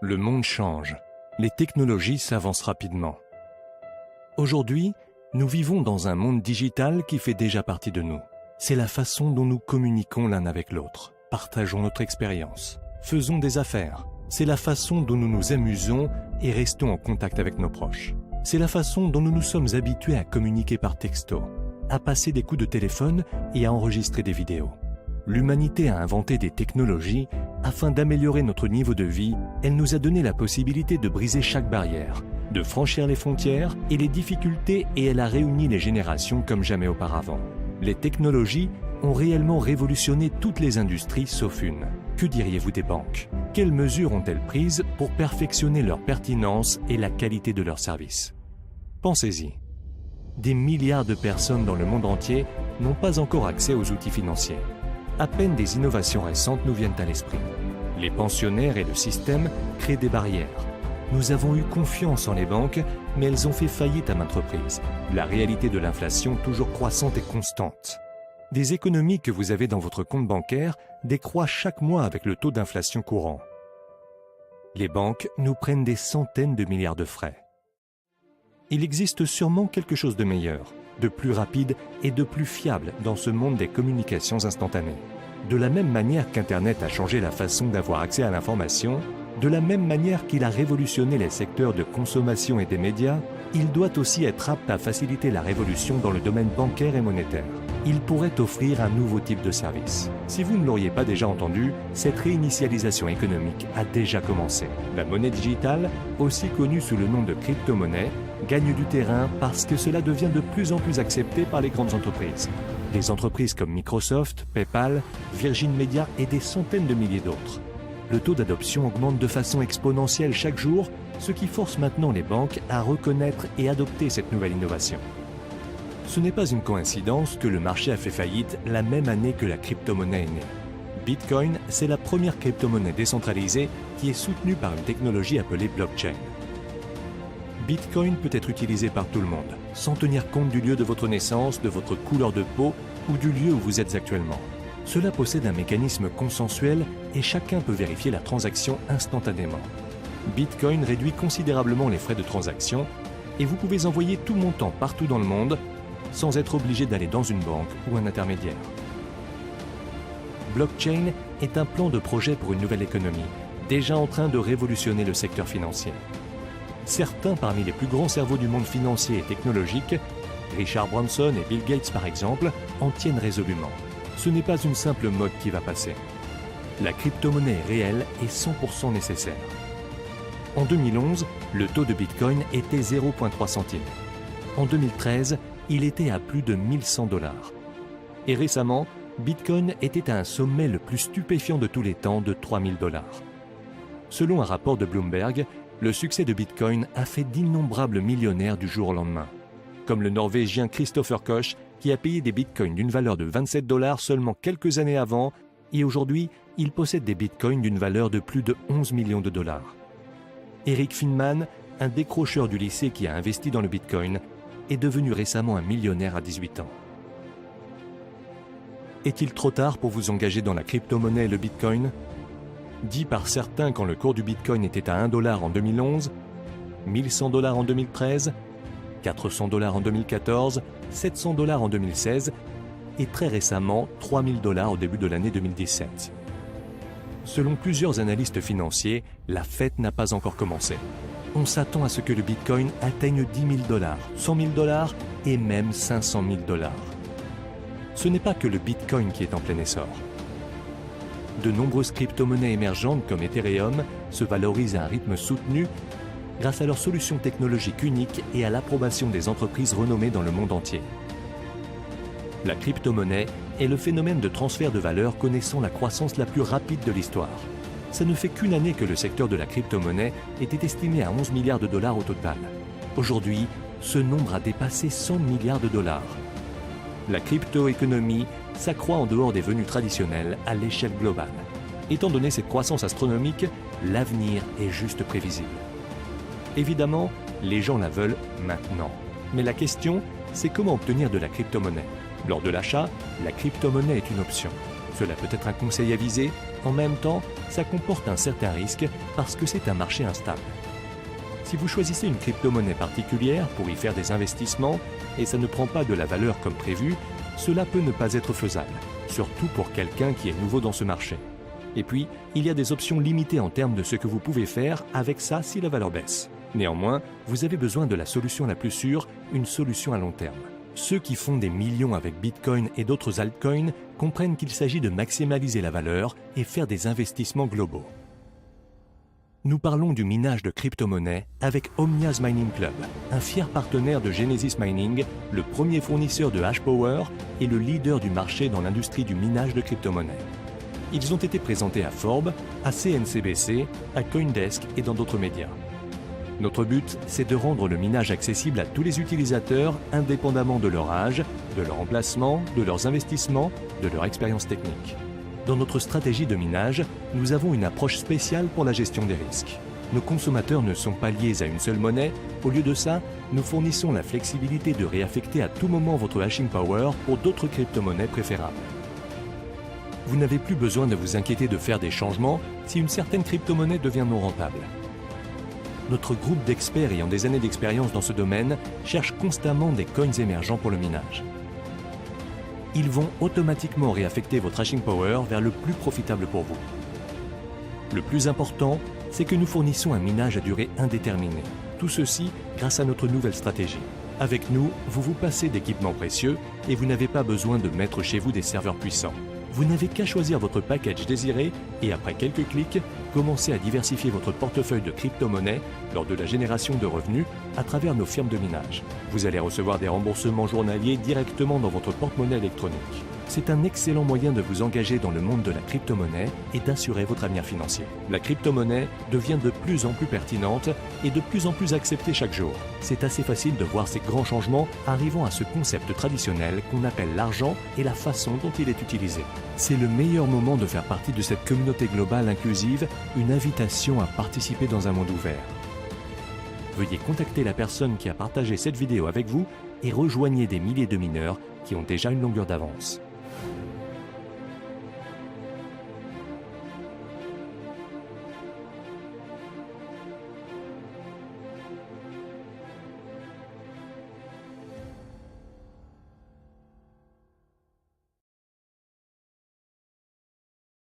Le monde change. Les technologies s'avancent rapidement. Aujourd'hui, nous vivons dans un monde digital qui fait déjà partie de nous. C'est la façon dont nous communiquons l'un avec l'autre, partageons notre expérience, faisons des affaires. C'est la façon dont nous nous amusons et restons en contact avec nos proches. C'est la façon dont nous nous sommes habitués à communiquer par texto, à passer des coups de téléphone et à enregistrer des vidéos. L'humanité a inventé des technologies afin d'améliorer notre niveau de vie. Elle nous a donné la possibilité de briser chaque barrière, de franchir les frontières et les difficultés, et elle a réuni les générations comme jamais auparavant. Les technologies ont réellement révolutionné toutes les industries sauf une. Que diriez-vous des banques? Quelles mesures ont-elles prises pour perfectionner leur pertinence et la qualité de leurs services? Pensez-y. Des milliards de personnes dans le monde entier n'ont pas encore accès aux outils financiers. À peine des innovations récentes nous viennent à l'esprit. Les pensionnaires et le système créent des barrières. Nous avons eu confiance en les banques, mais elles ont fait faillite à maintes reprises. La réalité de l'inflation toujours croissante et constante. Des économies que vous avez dans votre compte bancaire décroît chaque mois avec le taux d'inflation courant. Les banques nous prennent des centaines de milliards de frais. Il existe sûrement quelque chose de meilleur, de plus rapide et de plus fiable dans ce monde des communications instantanées. De la même manière qu'Internet a changé la façon d'avoir accès à l'information, de la même manière qu'il a révolutionné les secteurs de consommation et des médias, il doit aussi être apte à faciliter la révolution dans le domaine bancaire et monétaire. Il pourrait offrir un nouveau type de service. Si vous ne l'auriez pas déjà entendu, cette réinitialisation économique a déjà commencé. La monnaie digitale, aussi connue sous le nom de crypto-monnaie, gagne du terrain parce que cela devient de plus en plus accepté par les grandes entreprises. Des entreprises comme Microsoft, PayPal, Virgin Media et des centaines de milliers d'autres. Le taux d'adoption augmente de façon exponentielle chaque jour, ce qui force maintenant les banques à reconnaître et adopter cette nouvelle innovation. Ce n'est pas une coïncidence que le marché a fait faillite la même année que la crypto-monnaie est née. Bitcoin, c'est la première crypto-monnaie décentralisée qui est soutenue par une technologie appelée blockchain. Bitcoin peut être utilisé par tout le monde, sans tenir compte du lieu de votre naissance, de votre couleur de peau ou du lieu où vous êtes actuellement. Cela possède un mécanisme consensuel et chacun peut vérifier la transaction instantanément. Bitcoin réduit considérablement les frais de transaction et vous pouvez envoyer tout montant partout dans le monde sans être obligé d'aller dans une banque ou un intermédiaire. Blockchain est un plan de projet pour une nouvelle économie, déjà en train de révolutionner le secteur financier. Certains parmi les plus grands cerveaux du monde financier et technologique, Richard Branson et Bill Gates par exemple, en tiennent résolument. Ce n'est pas une simple mode qui va passer. La crypto-monnaie est réelle et 100% nécessaire. En 2011, le taux de Bitcoin était 0,3 centimes. En 2013, il était à plus de 1100 $. Et récemment, Bitcoin était à un sommet le plus stupéfiant de tous les temps de 3000 $. Selon un rapport de Bloomberg, le succès de Bitcoin a fait d'innombrables millionnaires du jour au lendemain. Comme le Norvégien Christopher Koch, qui a payé des bitcoins d'une valeur de 27 $ seulement quelques années avant, et aujourd'hui, il possède des bitcoins d'une valeur de plus de 11 millions de $. Eric Finman, un décrocheur du lycée qui a investi dans le bitcoin, est devenu récemment un millionnaire à 18 ans. Est-il trop tard pour vous engager dans la crypto-monnaie et le bitcoin? Dit par certains quand le cours du bitcoin était à 1 $ en 2011, 1100 $ en 2013, 400 $ en 2014, 700 $ en 2016 et très récemment 3000 $ au début de l'année 2017. Selon plusieurs analystes financiers, la fête n'a pas encore commencé. On s'attend à ce que le bitcoin atteigne 10 000 $, 100 000 $ et même 500 000 $. Ce n'est pas que le bitcoin qui est en plein essor. De nombreuses crypto-monnaies émergentes comme Ethereum se valorisent à un rythme soutenu grâce à leurs solutions technologiques uniques et à l'approbation des entreprises renommées dans le monde entier. La crypto-monnaie est le phénomène de transfert de valeur connaissant la croissance la plus rapide de l'histoire. Ça ne fait qu'une année que le secteur de la crypto-monnaie était estimé à 11 milliards de $ au total. Aujourd'hui, ce nombre a dépassé 100 milliards de $. La crypto-économie s'accroît en dehors des venues traditionnelles à l'échelle globale. Étant donné cette croissance astronomique, l'avenir est juste prévisible. Évidemment, les gens la veulent maintenant. Mais la question, c'est comment obtenir de la crypto-monnaie. Lors de l'achat, la crypto-monnaie est une option. Cela peut être un conseil avisé. En même temps, ça comporte un certain risque parce que c'est un marché instable. Si vous choisissez une crypto-monnaie particulière pour y faire des investissements et ça ne prend pas de la valeur comme prévu, cela peut ne pas être faisable, surtout pour quelqu'un qui est nouveau dans ce marché. Et puis, il y a des options limitées en termes de ce que vous pouvez faire avec ça si la valeur baisse. Néanmoins, vous avez besoin de la solution la plus sûre, une solution à long terme. Ceux qui font des millions avec Bitcoin et d'autres altcoins comprennent qu'il s'agit de maximaliser la valeur et faire des investissements globaux. Nous parlons du minage de crypto-monnaies avec Omnia's Mining Club, un fier partenaire de Genesis Mining, le premier fournisseur de hash power et le leader du marché dans l'industrie du minage de crypto-monnaies. Ils ont été présentés à Forbes, à CNCBC, à CoinDesk et dans d'autres médias. Notre but, c'est de rendre le minage accessible à tous les utilisateurs, indépendamment de leur âge, de leur emplacement, de leurs investissements, de leur expérience technique. Dans notre stratégie de minage, nous avons une approche spéciale pour la gestion des risques. Nos consommateurs ne sont pas liés à une seule monnaie. Au lieu de ça, nous fournissons la flexibilité de réaffecter à tout moment votre hashing power pour d'autres crypto-monnaies préférables. Vous n'avez plus besoin de vous inquiéter de faire des changements si une certaine crypto-monnaie devient non rentable. Notre groupe d'experts ayant des années d'expérience dans ce domaine cherche constamment des coins émergents pour le minage. Ils vont automatiquement réaffecter votre hashing power vers le plus profitable pour vous. Le plus important, c'est que nous fournissons un minage à durée indéterminée. Tout ceci grâce à notre nouvelle stratégie. Avec nous, vous vous passez d'équipements précieux et vous n'avez pas besoin de mettre chez vous des serveurs puissants. Vous n'avez qu'à choisir votre package désiré et après quelques clics, commencez à diversifier votre portefeuille de crypto-monnaies lors de la génération de revenus à travers nos firmes de minage. Vous allez recevoir des remboursements journaliers directement dans votre porte-monnaie électronique. C'est un excellent moyen de vous engager dans le monde de la crypto-monnaie et d'assurer votre avenir financier. La crypto-monnaie devient de plus en plus pertinente et de plus en plus acceptée chaque jour. C'est assez facile de voir ces grands changements arrivant à ce concept traditionnel qu'on appelle l'argent et la façon dont il est utilisé. C'est le meilleur moment de faire partie de cette communauté globale inclusive, une invitation à participer dans un monde ouvert. Veuillez contacter la personne qui a partagé cette vidéo avec vous et rejoignez des milliers de mineurs qui ont déjà une longueur d'avance.